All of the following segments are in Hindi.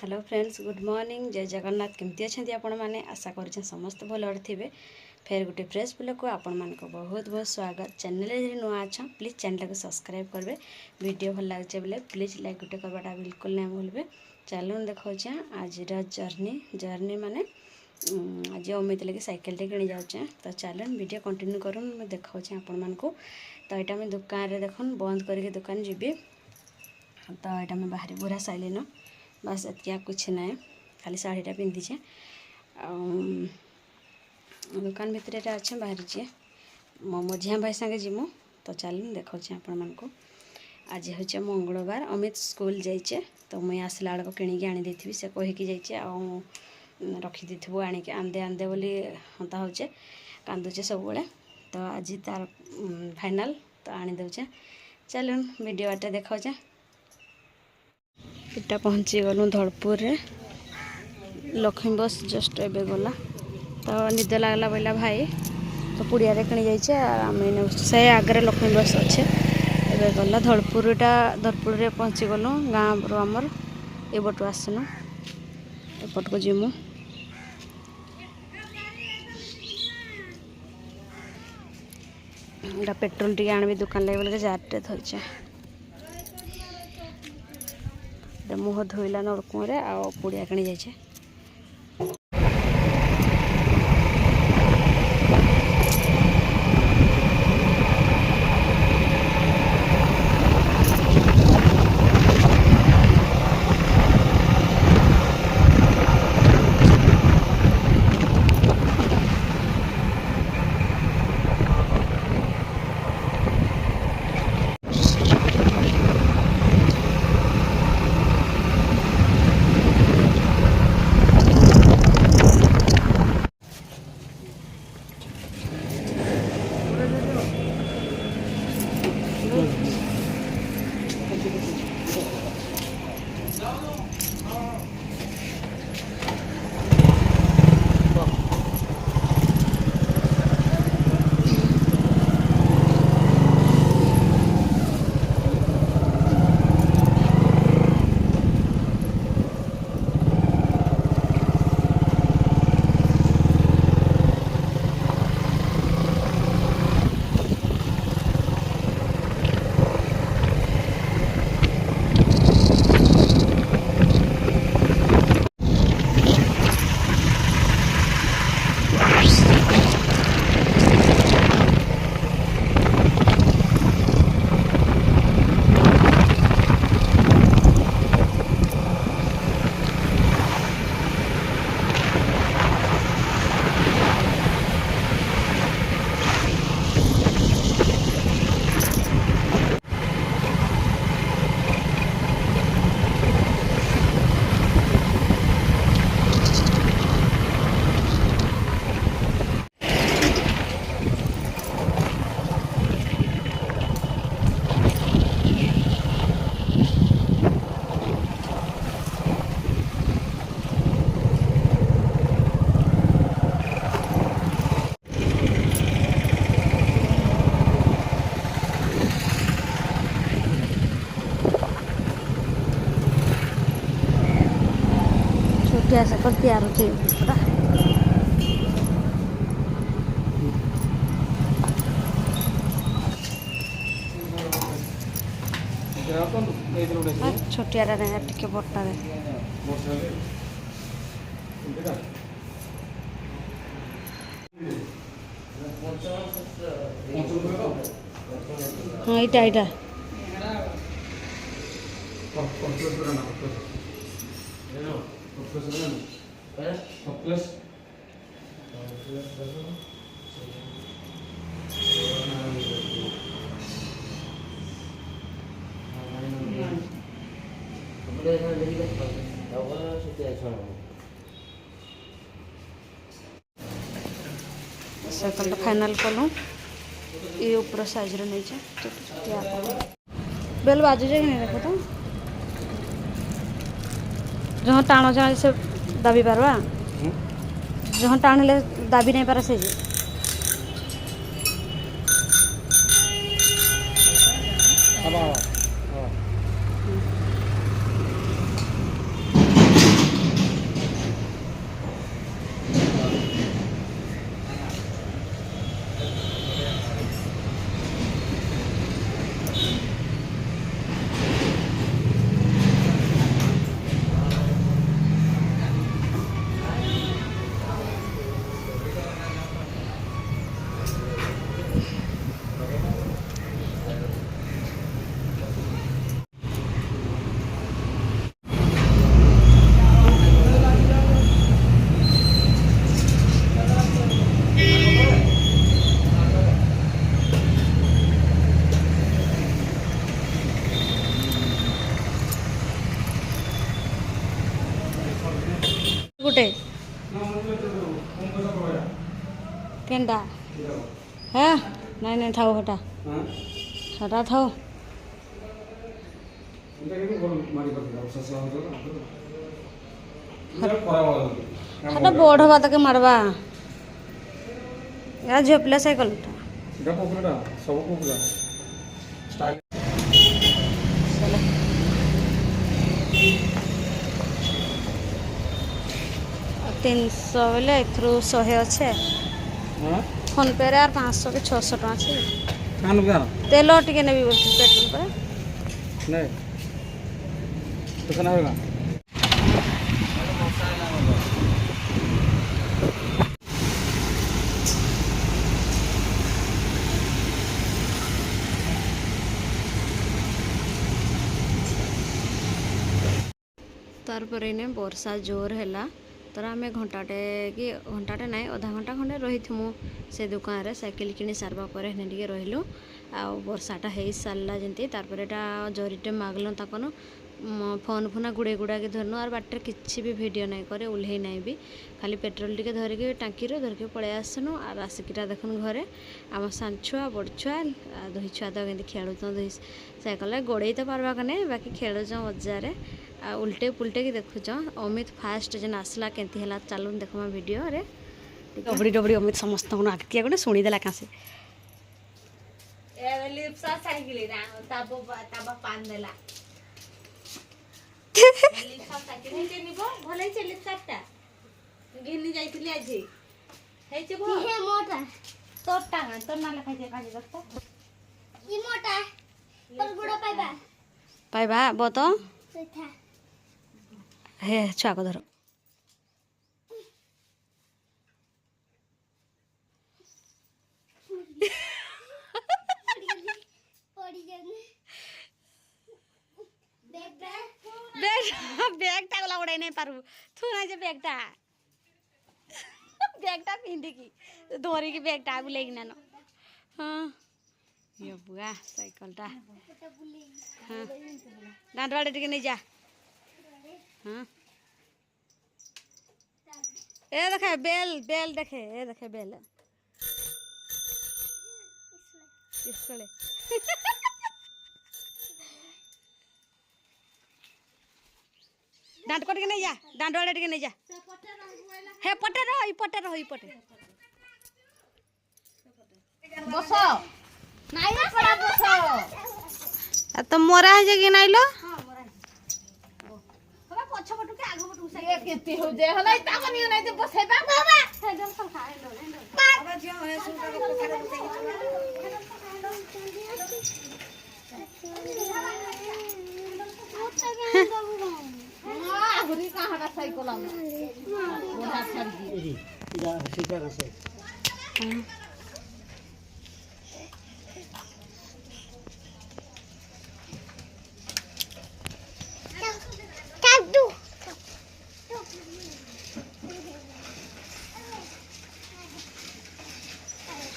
Hello friends, good morning. जय जगन्नाथ। केमती अच्छा आपण मैंने आशा कर समस्त भल थे। फिर गोटे फ्रेश ब्लॉग को आपण मान बहुत बहुत स्वागत। चैनल यदि नुआ अच्छा प्लीज चैनल को सब्सक्राइब करेंगे। वीडियो भल लगे बोले प्लीज लाइक गोटे करवाटा बिल्कुल नहीं भूलें। चलो देखा आज जर्नी माने आज अमित लगे साइकेल कि जाऊे। तो चलन वीडियो कंटिन्यू कर देखा आपण मान को। तो यहाँ मैं दुकान देख बंद करके दुकान जीवी। तो यहाँ मैं बाहर बुरा साइलिन बस एतिया कुछ ना खाली शाढ़ीटा पिंधिचे दुकान भितर अच्छे बाहरी मो मझिया भाई संगे जीमु। तो चल देखा आपण मान को। आज हूँ मंगलवार। अमित स्कूल जाइए तो मुई आसला बेलू किणी आनी देथि से कहीकि जाइए रखी देथिबु आनिके आंदे आंदे बोली हंता होचे कांदुचे सब बेले। तो आज तार फाइनल तो आनी दउचे। चलन वीडियो आटे देखाऊचे। इटा पहुँची गलु धड़पुर रे। लक्ष्मी बस जस्ट एबे गला। तो निद लगला बोला भाई तो पुड़िया किणी जाइए से आगे लक्ष्मी बस अच्छे एबे गला धड़पुर रे पहुँची गलु गाँव रू आमर एपटू आसनु एपट को जीमु। पेट्रोल टी आनबी दुकान लगे बोल जार धरचे मुह धोइला नलकुए आ पुड़िया किणी जाइए। कैसे कर तैयार होते पूरा छोटिया टे बटा हाँ यहाँ प्लस साइकिल फाइनल कलु ये ऊपर साइज नहीं बेल बाजू जाए नहीं देखो तो जहाँ टाण जाए से दाबी पारवा जहाँ टाण ले दाबी नहीं पारा से कुटे केंडा है नहीं नहीं थाओ हटा हटा थाओ हटा बोर्ड हवा तक मारवा या झियो पिला साइकिल तीन सौ बोले एथरू 100 अच्छे फोन पे यार 500 के 600 टका अच्छे तेल टिके नेबी बोलथि पेट्रोल पर नहीं तो कितना होगा तार पर इने वर्षा जोर हैला तर आम घंटाटे ना अधा घंटा खंडे रही से दुकान रे साइकिल किनी सारवा पर टे रहीलु आ वर्षाटा हो सारा जमी तार जरीटे मागल तकन फोन फोना गुड़े गुड़ा के धरनु और बाटर किसी भी वीडियो नहीं करे उल्हे नहीं भी खाली पेट्रोल टिके धरिकी टाँकी धरिकी पलि आसनु और आसिकीटा देखुन घरे आम सान छुआ बड़ छुआ दुई छुआ तो कमी खेलुँ दुई साइकेल गोड़े तो पार्बा कने बाकी खेलुच मजारे आ उल्टे पुल्टे की देखुच अमित फास्ट जेन आसला केंती है चलू देखमा वीडियो रे डबड़ी डबड़ी अमित समस्त आगे गए शुणीदेला कासे पाइबा बो तो हे छुआ को धर बैगटा गला उड़ाई नहीं पारू थू ना जे बैगटा बैगटा पिंदी की धोरी की बैगटा बुले कि ना हाँ ये बुआ साइकिलटा हाँ डांड वाले टिके नहीं जा हाँ ए देखे बेल बेल देखे ए देखे बेल इसले डांट कट के नहीं जा डांड वाले टिके नहीं जा हे पटे रहो ई पटे बसो नाइ ना पड़ा बसो तो मोरा है जे कि नाइ लो हमरा पछ पटु के आगो पटु से केते हो जे हलै ता बनियो नै जे बसेबा बाबा हेडम सब खाए लो बाबा जे होय सुका के पकड़ आहुरी कहाँ का साइकिल आम बोधा छड़ी इजा सीधा रसे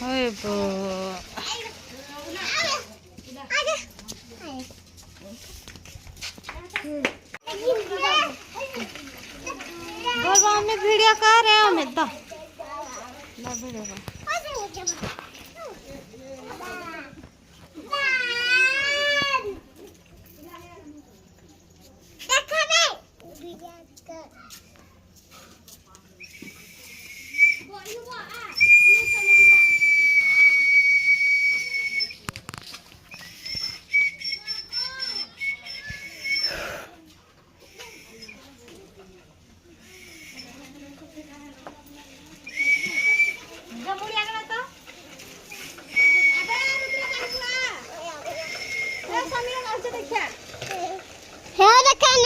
ओए बो में वीडियो कर रहे हो मैं तो ना वीडियो Hela kan